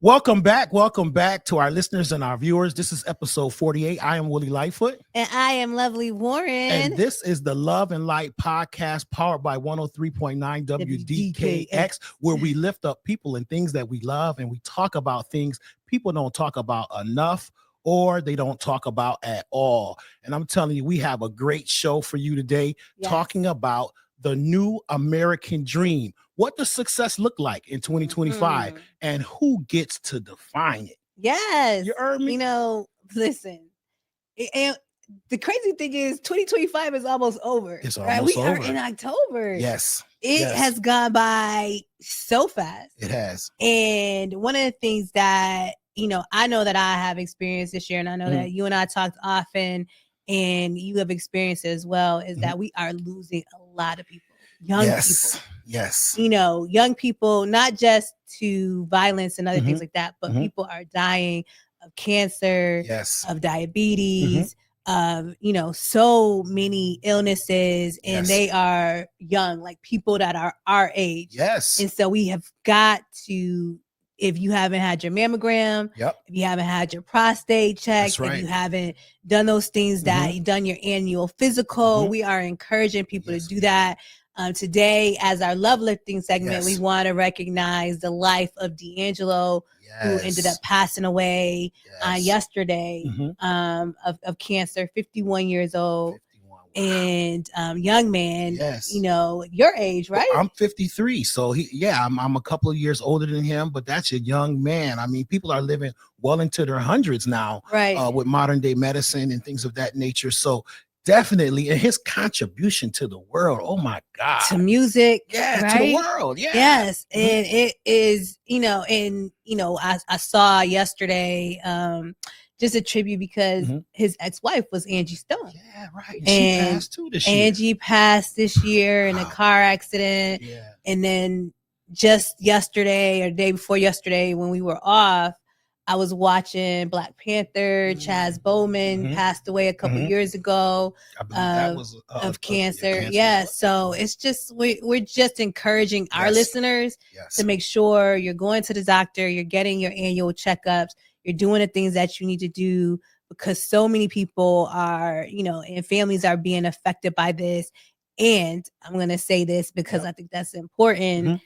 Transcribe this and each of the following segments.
Welcome back to our listeners and our viewers. This is episode 48. I am Willie Lightfoot. And I am Lovely Warren. And this is the Love and Light podcast powered by 103.9 WDKX, where we lift up people and things that we love, and we talk about things people don't talk about enough or they don't talk about at all. And I'm telling you, we have a great show for you today, talking about the new American dream. What does success look like in 2025 and who gets to define it? Yes. You heard me? You know, listen, and the crazy thing is 2025 is almost over. It's almost over. We are in October. Yes. It has gone by so fast. It has. And one of the things that, I know that I have experienced this year, and I know that you and I talked often, and you have experienced it as well, is that we are losing a lot of people. Young people. Yes. Young people, not just to violence and other things like that, but people are dying of cancer, of diabetes, of, so many illnesses, and they are young, like people that are our age. Yes. And so we have got to, if you haven't had your mammogram, if you haven't had your prostate checked, if you haven't done those things that you've done your annual physical, we are encouraging people to do that. Today, as our love lifting segment, we want to recognize the life of D'Angelo, who ended up passing away yesterday of cancer, 51 years old. And young man, your age, right? Well, I'm 53, so I'm a couple of years older than him, but that's a young man. I mean, people are living well into their hundreds now, with modern day medicine and things of that nature. So definitely, and his contribution to the world, oh my God, to music, to the world, yes, and it is, I saw yesterday. Just a tribute because his ex-wife was Angie Stone. Yeah, right. And she passed too this year. Angie passed this year in a car accident. Yeah. And then just yesterday or the day before yesterday when we were off, I was watching Black Panther. Chaz Bowman passed away a couple years ago of cancer. So it's just, we're just encouraging our listeners to make sure you're going to the doctor, you're getting your annual checkups, you're doing the things that you need to do, because so many people are, and families are being affected by this. And I'm going to say this because I think that's important,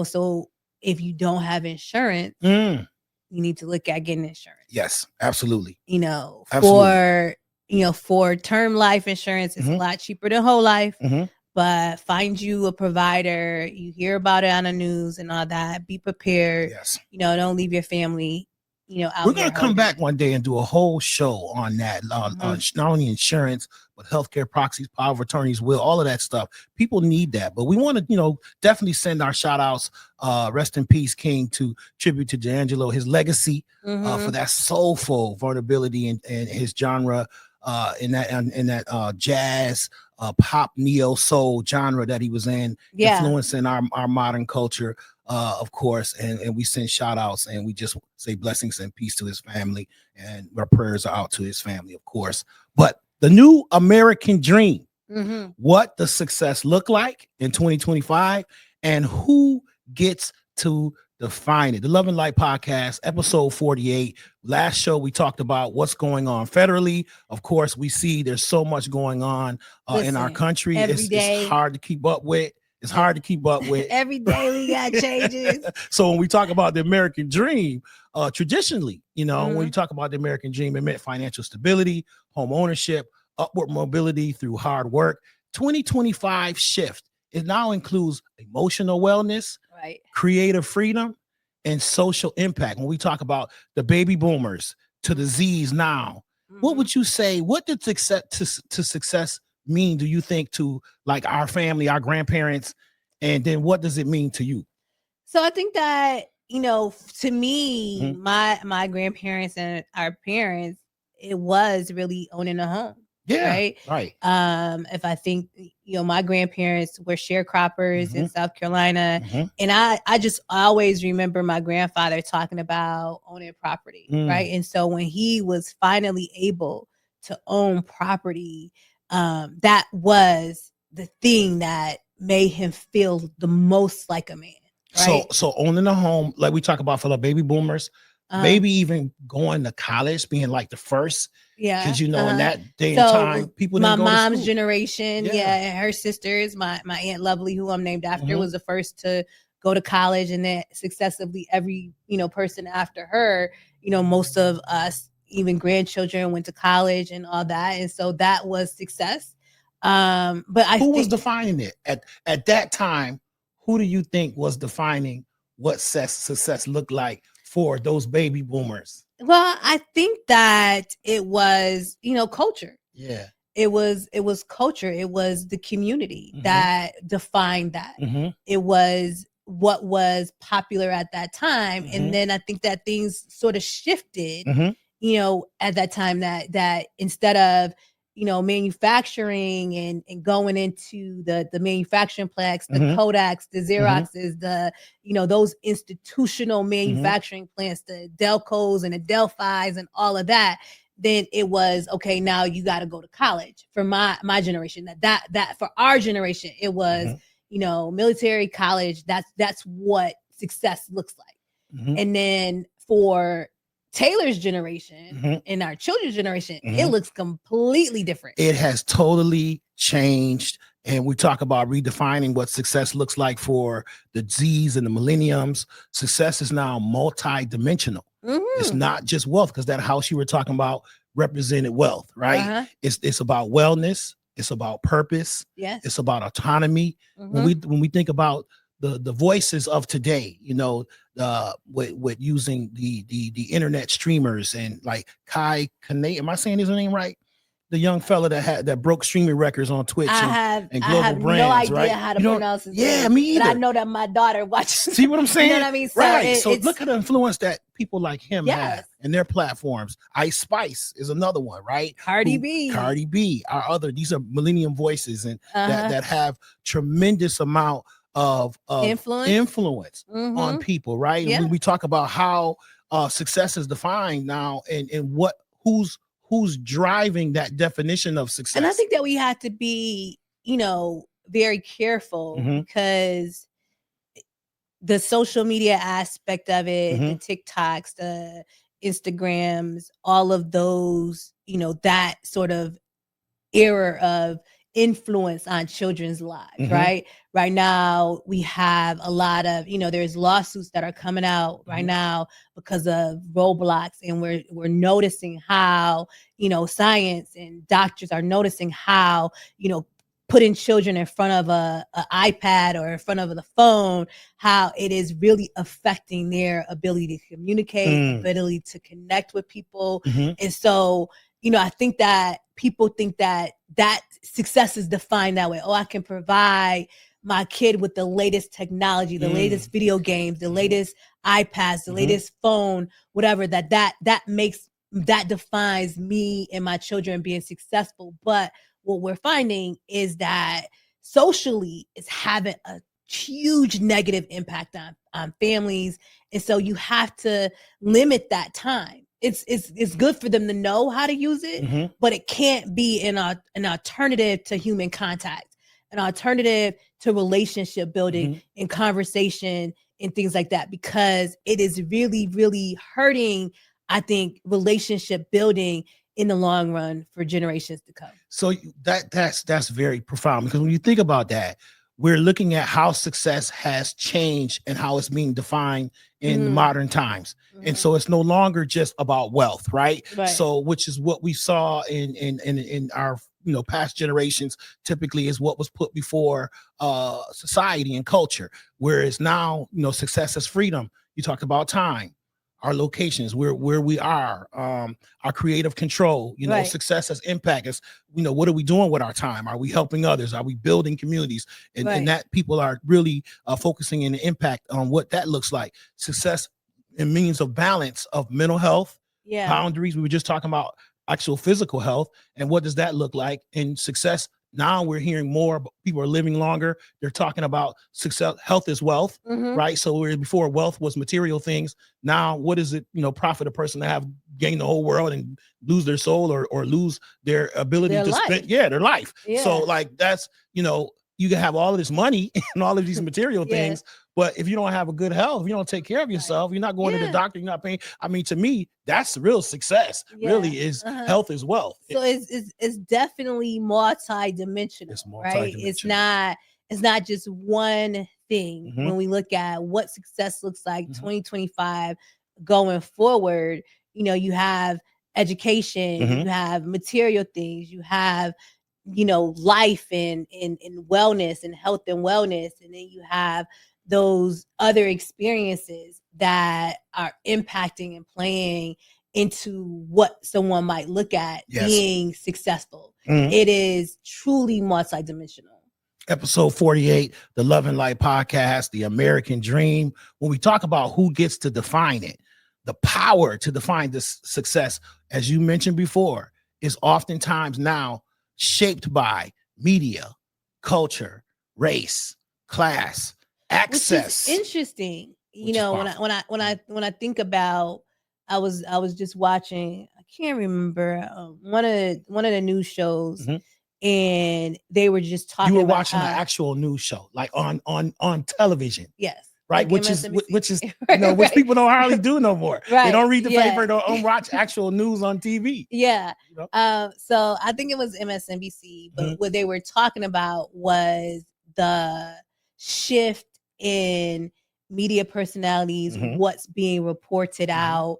so if you don't have insurance, you need to look at getting insurance. Yes, absolutely. For term life insurance, it's a lot cheaper than whole life. But find you a provider. You hear about it on the news and all that. Be prepared. Yes. Don't leave your family. We're going to come back one day and do a whole show on that, on not only insurance, but healthcare proxies, power of attorneys, will, all of that stuff. People need that. But we want to, definitely send our shout outs, rest in peace, King, to tribute to D'Angelo, his legacy for that soulful vulnerability in his genre, in that jazz, pop, neo soul genre that he was in, influencing our modern culture. Of course, and we send shout outs and we just say blessings and peace to his family, and our prayers are out to his family, of course. But the new American dream, what does success look like in 2025 and who gets to define it? The Love and Light podcast, episode 48. Last show, we talked about what's going on federally. Of course, we see there's so much going on in our country. It's hard to keep up with. It's hard to keep up with. Every day we got changes. So when we talk about the American dream, traditionally, when you talk about the American dream, it meant financial stability, home ownership, upward mobility through hard work. 2025 shift. It now includes emotional wellness, creative freedom, and social impact. When we talk about the baby boomers to the Z's now, what would you say? What did success mean, do you think, to like our family, our grandparents, and then what does it mean to you? So I think that, to me, my grandparents and our parents, it was really owning a home. Right. If I think, my grandparents were sharecroppers in South Carolina, and I just always remember my grandfather talking about owning property. Right. And so when he was finally able to own property, that was the thing that made him feel the most like a man. right? So owning a home, like we talk about for the baby boomers, maybe even going to college, being like the first. Yeah, because in that day and so time, people my didn't go to mom's school. generation, and her sisters, my Aunt Lovely, who I'm named after, was the first to go to college, and then successively every person after her, most of us, even grandchildren, went to college and all that, and so that was success. But who was defining it at that time? Who do you think was defining what success looked like for those baby boomers? Well, I think that it was, culture. Yeah. It was culture. It was the community that defined that. It was what was popular at that time. And then I think that things sort of shifted, at that time, that instead of, manufacturing and going into the manufacturing plants, the Kodaks, the Xeroxes, the, those institutional manufacturing plants, the Delcos and the Delphis and all of that, then it was, okay, now you got to go to college. For my generation, that for our generation, it was, military, college. That's what success looks like. And then for Taylor's generation and our children's generation, it looks completely different. It has totally changed. And we talk about redefining what success looks like for the Z's and the millenniums. Success is now multi-dimensional. It's not just wealth, because that house you were talking about represented wealth, right? It's about wellness. It's about purpose. Yes. It's about autonomy. When we think about the voices of today, with using the internet streamers and like Kai Kane, am I saying his name right? The young fella that broke streaming records on Twitch and global I have brands, no idea right? how to pronounce his name. Yeah, me either. But I know that my daughter watches. See what I'm saying? You know what I mean? So right. So look at the influence that people like him have and their platforms. Ice Spice is another one, right? Cardi B, these are millennium voices and that have tremendous amount of influence on people, right? And when we talk about how success is defined now and who's driving that definition of success. And I think that we have to be, very careful because the social media aspect of it, the TikToks, the Instagrams, all of those, that sort of era of influence on children's lives, right? Right now, we have a lot of, there's lawsuits that are coming out right now because of Roblox, and we're noticing how, science and doctors are noticing how, putting children in front of a iPad or in front of the phone, how it is really affecting their ability to communicate, ability to connect with people. And so, I think that people think that success is defined that way. Oh, I can provide my kid with the latest technology, the latest video games, the latest iPads, the latest phone, whatever, that defines me and my children being successful. But what we're finding is that socially it's having a huge negative impact on families. And so you have to limit that time. It's good for them to know how to use it, but it can't be an alternative to human contact, an alternative to relationship building and conversation and things like that, because it is really, really hurting, I think, relationship building in the long run for generations to come. So that's very profound, because when you think about that, we're looking at how success has changed and how it's being defined in modern times. And so it's no longer just about wealth, right? So which is what we saw in our past generations, typically is what was put before society and culture. Whereas now, success is freedom. You talk about time, our locations, where we are, our creative control, success as impact is, what are we doing with our time? Are we helping others? Are we building communities? And that people are really focusing in the impact on what that looks like. Success and means of balance of mental health, boundaries. We were just talking about actual physical health. And what does that look like? And success, now we're hearing more, people are living longer. They're talking about success, health is wealth, right? So where before wealth was material things, now what does it, profit a person to have gained the whole world and lose their soul or lose their ability to spend, their life. So like that's, you can have all of this money and all of these material things, but if you don't have a good health, if you don't take care of yourself, you're not going to the doctor, you're not paying. I mean, to me, that's the real success. Really, is health is wealth. So it's definitely multi-dimensional. It's multi-dimensional. Right? It's not just one thing. When we look at what success looks like 2025 going forward, you know, you have education, you have material things, you have, you know, life and wellness and health and wellness, and then you have those other experiences that are impacting and playing into what someone might look at being successful. It is truly multidimensional. Episode 48, the Love and Light podcast, the American dream. When we talk about who gets to define it, the power to define this success, as you mentioned before, is oftentimes now shaped by media, culture, race, class, access. Which is interesting. You know, when I think about, I was just watching, I can't remember one of the news shows, and they were just talking. You were watching an actual news show, like on television. Yes. Right, like which is you know, which people don't hardly do no more. They don't read the paper, don't watch actual news on TV. You know? So I think it was MSNBC, but what they were talking about was the shift in media personalities, what's being reported out,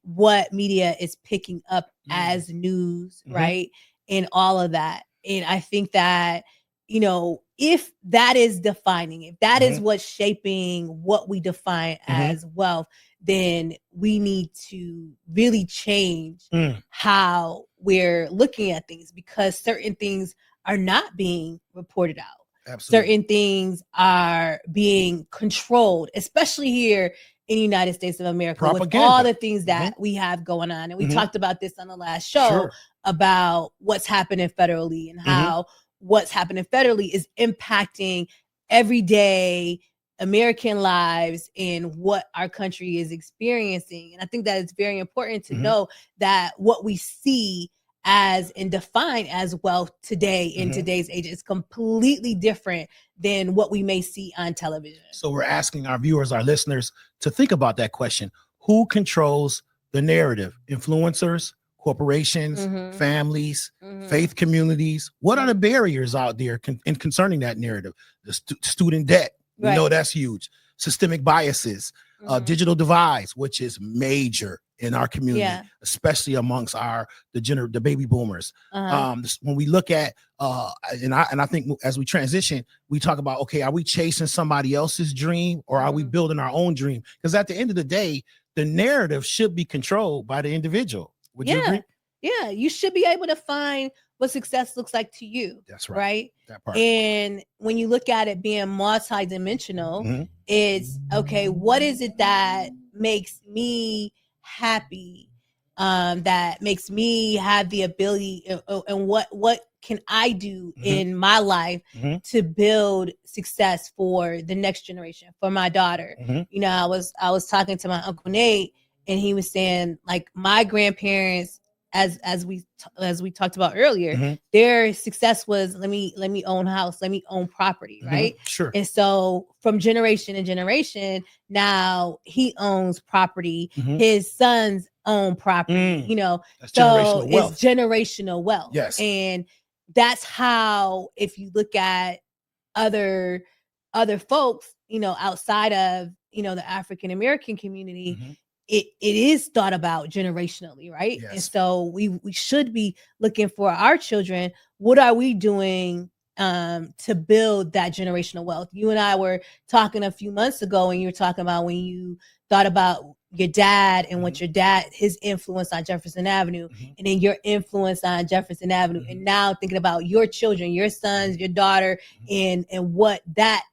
what media is picking up as news, right? And all of that. And I think that, you know, if that is defining, if that is what's shaping what we define as wealth, then we need to really change how we're looking at things, because certain things are not being reported out. Absolutely. Certain things are being controlled, especially here in the United States of America, propaganda, with all the things that we have going on. And we talked about this on the last show about what's happening federally and how what's happening federally is impacting everyday American lives and what our country is experiencing. And I think that it's very important to know that what we see as and define as wealth today in today's age is completely different than what we may see on television. So we're asking our viewers, our listeners, to think about that question. Who controls the narrative? Influencers, corporations, families, faith communities? What are the barriers out there concerning that narrative? The student debt, we know that's huge. Systemic biases, digital divides, which is major in our community, especially amongst the baby boomers. When we look at and I think as we transition, we talk about, okay, are we chasing somebody else's dream, or are we building our own dream? Because at the end of the day, the narrative should be controlled by the individual. Would you agree? Yeah, you should be able to find what success looks like to you. That's right. Right. That part. And when you look at it being multidimensional, it's okay, what is it that makes me happy? That makes me have the ability, and what can I do in my life to build success for the next generation, for my daughter? You know, I was talking to my Uncle Nate, and he was saying, like, my grandparents, as we talked about earlier, their success was let me own a house, let me own property, right? Sure. And so from generation to generation, now he owns property, his sons own property, you know. That's so generational wealth. It's generational wealth. Yes. And that's how, if you look at other folks, you know, outside of, you know, the African American community, it is thought about generationally, right? Yes. And so we should be looking for our children. What are we doing to build that generational wealth? You and I were talking a few months ago, and you were talking about when you thought about your dad and what your dad, his influence on Jefferson Avenue, and then your influence on Jefferson Avenue, and now thinking about your children, your sons, your daughter, and what that,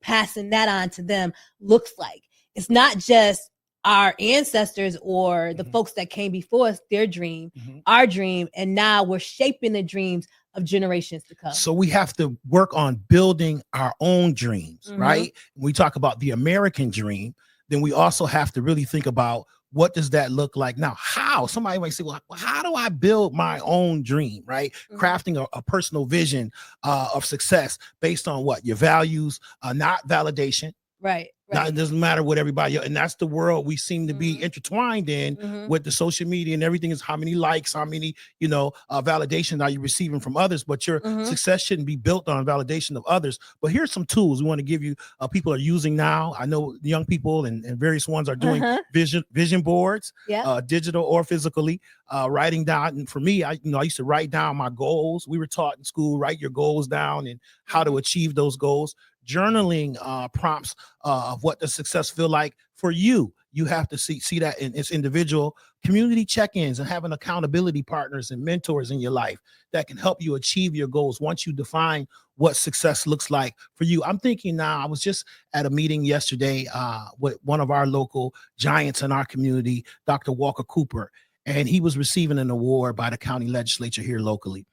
passing that on to them looks like. It's not just our ancestors or the folks that came before us, their dream, our dream, and now we're shaping the dreams of generations to come. So we have to work on building our own dreams, right? When we talk about the American dream, then we also have to really think about what does that look like now? How? Somebody might say, well, how do I build my own dream, right? Crafting a personal vision of success based on what? Your values, not validation. Right. Now, it doesn't matter what everybody else, and that's the world we seem to be intertwined in with the social media and everything. Is how many likes, how many validation are you receiving from others? But your success shouldn't be built on validation of others. But here's some tools we want to give you. People are using now. I know young people and various ones are doing vision boards, digital or physically, writing down. And for me, I used to write down my goals. We were taught in school, write your goals down and how to achieve those goals. Journaling prompts of what does success feel like for you. You have to see that in its individual. Community check-ins and having accountability partners and mentors in your life that can help you achieve your goals once you define what success looks like for you. I'm thinking now, I was just at a meeting yesterday with one of our local giants in our community, Dr. Walker Cooper, and he was receiving an award by the county legislature here locally.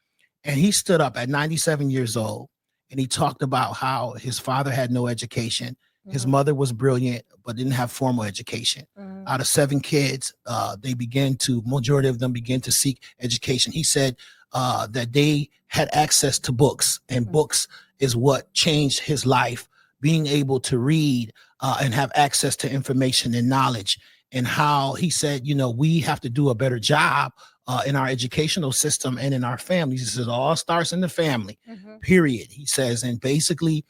And he stood up at 97 years old. And he talked about how his father had no education. His mother was brilliant, but didn't have formal education. Out of 7 kids, majority of them began to seek education. He said that they had access to books, and books is what changed his life, being able to read and have access to information and knowledge. And how he said, we have to do a better job in our educational system and in our families. He says it all starts in the family, period. He says, and basically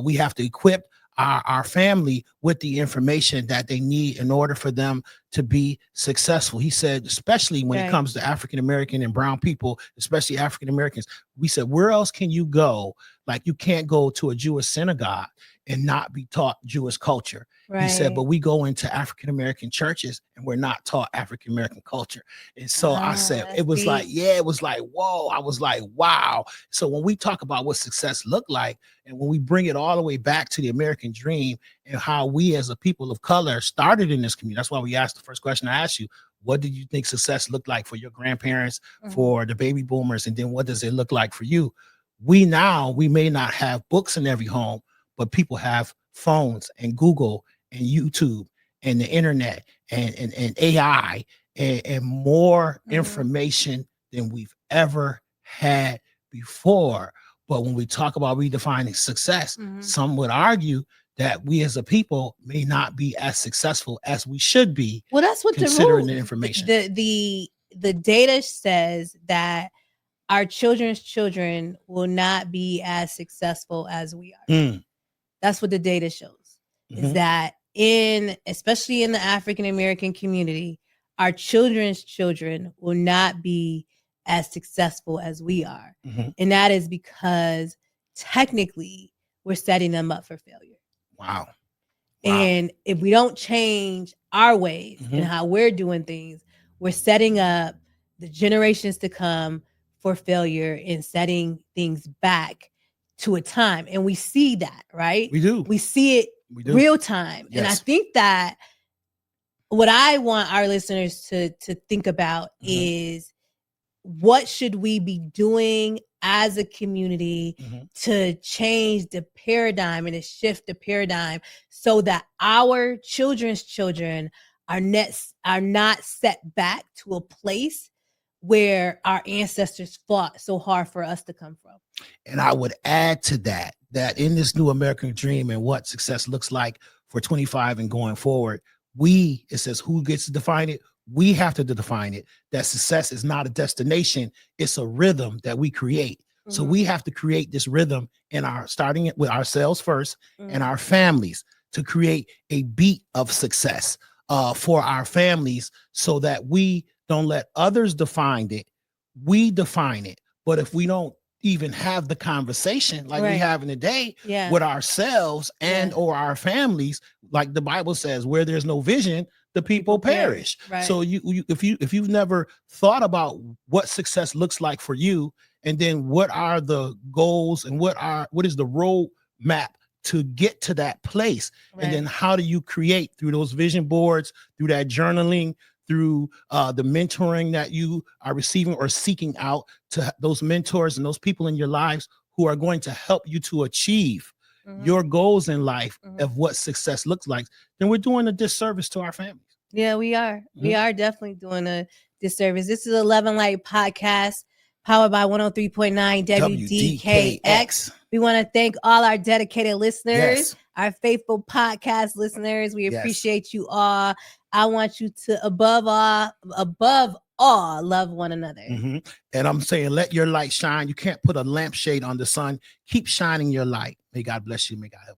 we have to equip our family with the information that they need in order for them to be successful. He said, especially when it comes to African-American and brown people, especially African-Americans, we said, where else can you go? Like, you can't go to a Jewish synagogue and not be taught Jewish culture. He said, but we go into African-American churches and we're not taught African-American culture. And so I said, it was like, whoa. I was like, wow. So when we talk about what success looked like, and when we bring it all the way back to the American dream and how we as a people of color started in this community, that's why we asked the first question I asked you, what did you think success looked like for your grandparents, for the baby boomers? And then what does it look like for you? We may not have books in every home, but people have phones and Google and YouTube and the internet and AI and more information than we've ever had before. But when we talk about redefining success, some would argue that we as a people may not be as successful as we should be. Well, that's what considering the information. The data says that our children's children will not be as successful as we are. That's what the data shows. Is that especially in the African-American community, our children's children will not be as successful as we are. And that is because technically we're setting them up for failure. Wow. And if we don't change our ways and how we're doing things, we're setting up the generations to come for failure and setting things back to a time. And we see that, right? We do. We see it real time. Yes. And I think that what I want our listeners to think about is, what should we be doing as a community to change the paradigm and to shift the paradigm so that our children's children are not set back to a place where our ancestors fought so hard for us to come from. And I would add to that in this new American dream and what success looks like for 25 and going forward, it says who gets to define it? We have to define it. That success is not a destination. It's a rhythm that we create. So we have to create this rhythm starting it with ourselves first and our families to create a beat of success for our families so that we don't let others define it. We define it. But if we don't even have the conversation like we have in the day with ourselves and or our families, like the Bible says, where there's no vision, the people perish. So if you've never thought about what success looks like for you, and then what are the goals and what is the road map to get to that place, and then how do you create through those vision boards, through that journaling, through the mentoring that you are receiving or seeking out, to those mentors and those people in your lives who are going to help you to achieve your goals in life of what success looks like, then we're doing a disservice to our families. Yeah, we are. We are definitely doing a disservice. This is 11 Light Podcast, powered by 103.9 WDKX. We want to thank all our dedicated listeners, our faithful podcast listeners. We appreciate you all. I want you to, above all, love one another. And I'm saying, let your light shine. You can't put a lampshade on the sun. Keep shining your light. May God bless you. May God help you.